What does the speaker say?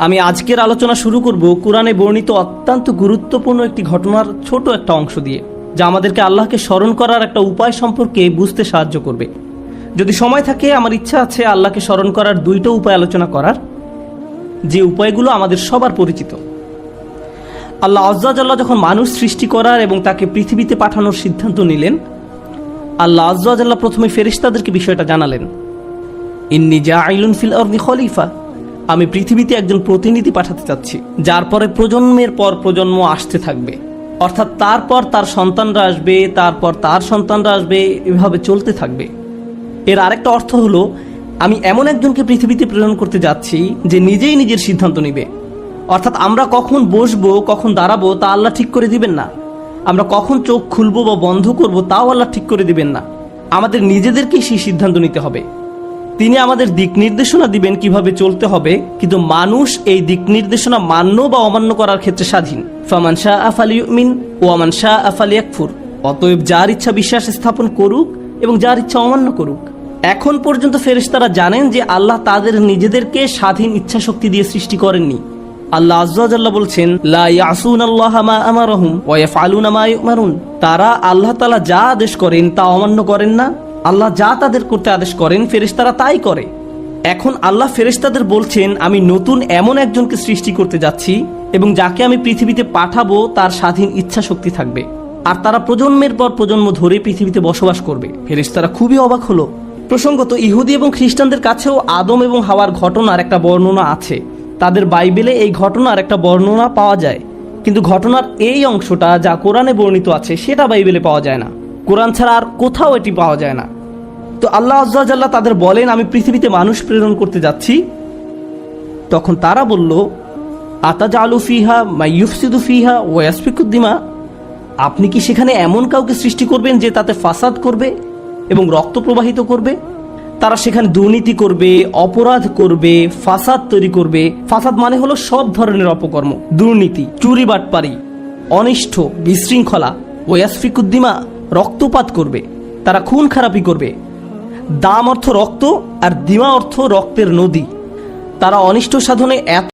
আমি আজকের আলোচনা শুরু করব কোরআনে বর্ণিত অত্যন্ত গুরুত্বপূর্ণ একটি ঘটনার ছোট একটা অংশ দিয়ে, যা আমাদেরকে আল্লাহকে স্মরণ করার একটা উপায় সম্পর্কে বুঝতে সাহায্য করবে। যদি সময় থাকে আমার ইচ্ছা আছে আল্লাহকে স্মরণ করার দুইটা উপায় আলোচনা করার, যে উপায়গুলো আমাদের সবার পরিচিত। আল্লাহ আজ্জা জাল্লাহ যখন মানুষ সৃষ্টি করার এবং তাকে পৃথিবীতে পাঠানোর সিদ্ধান্ত নিলেন, আল্লাহ আজ্জা জাল্লাহ প্রথমে ফেরেশতাদেরকে বিষয়টা জানালেন, ইন্নী জাইলুন ফিল আরদি খলিফা, আমি পৃথিবীতে একজন প্রতিনিধি পাঠাতে চাচ্ছি, যার পরে প্রজন্মের পর প্রজন্ম আসতে থাকবে, অর্থাৎ তারপর তার সন্তানরা আসবে, তারপর তার সন্তানরা আসবে, এভাবে চলতে থাকবে। এর আরেকটা অর্থ হলো আমি এমন একজনকে পৃথিবীতে প্রেরণ করতে যাচ্ছি যে নিজেই নিজের সিদ্ধান্ত নিবে। অর্থাৎ আমরা কখন বসবো, কখন দাঁড়াবো তা আল্লাহ ঠিক করে দিবেন না। আমরা কখন চোখ খুলবো বা বন্ধ করবো তাও আল্লাহ ঠিক করে দিবেন না। আমাদের নিজেদেরকেই সেই সিদ্ধান্ত নিতে হবে। তিনি আমাদের দিক নির্দেশনা দিবেন কিভাবে চলতে হবে, কিন্তু মানুষ এই দিক নির্দেশনা মান্য বা অমান্য করার ক্ষেত্রে স্বাধীন। ফামান শাআ ফালিউমিন ওয়া মান শাআ ফালিয়াকফুর, অতএব যার ইচ্ছা বিশ্বাস স্থাপন করুক এবং যার ইচ্ছা অমান্য করুক। এখন পর্যন্ত ফেরেশতারা জানেন যে আল্লাহ তাদের নিজেদেরকে স্বাধীন ইচ্ছা শক্তি দিয়ে সৃষ্টি করেননি। আল্লাহ আজ্জা ওয়া জাল্লা বলছেন, লা ইয়াসুনাল্লাহা মা আমারহুম ওয়া ইয়াফআলুনা মা ইউমারুন, তারা আল্লাহ তাআলা যা আদেশ করেন তা অমান্য করেন না। আল্লাহ যা তাদের করতে আদেশ করেন ফেরেশতারা তাই করে। এখন আল্লাহ ফেরেশতাদের বলছেন, আমি নতুন এমন একজনকে সৃষ্টি করতে যাচ্ছি এবং যাকে আমি পৃথিবীতে পাঠাবো তার স্বাধীন ইচ্ছা শক্তি থাকবে, আর তারা প্রজন্মের পর প্রজন্ম ধরে পৃথিবীতে বসবাস করবে। ফেরেশতারা খুবই অবাক হলো। প্রসঙ্গত, ইহুদি এবং খ্রিস্টানদের কাছেও আদম এবং হাওয়ার ঘটনার একটা বর্ণনা আছে। তাদের বাইবেলে এই ঘটনার একটা বর্ণনা পাওয়া যায়, কিন্তু ঘটনার এই অংশটা যা কোরআনে বর্ণিত আছে সেটা বাইবেলে পাওয়া যায় না। কোরআন ছাড়া আর কোথাও এটি পাওয়া যায় না। তো আল্লাহ আজ্জা ওয়া জাল্লাহ তাদের বলেন, আমি পৃথিবীতে মানুষ প্রেরণ করতে যাচ্ছি। তখন তারা বলল, আতাজালু ফিহা মাইয়ুফসিদু ফিহা ওয়া ইয়াসফিকুদ দিমা, আপনি কি সেখানে এমন কাউকে সৃষ্টি করবেন যে তাতে ফাসাদ করবে এবং রক্ত প্রবাহিত করবে? তারা সেখানে দুর্নীতি করবে, অপরাধ করবে, ফাসাদ তৈরি করবে। ফাসাদ মানে হলো সব ধরনের অপকর্ম, দুর্নীতি, চুরি বাটপারি, অনিষ্ট, বিশৃঙ্খলা। ওয়া ইয়াসফিকুদ দিমা, রক্তপাত করবে, তারা খুন খারাপি করবে। দাম অর্থ রক্ত আর দিমা অর্থ রক্তের নদী। তারা অনিষ্ট সাধনে এত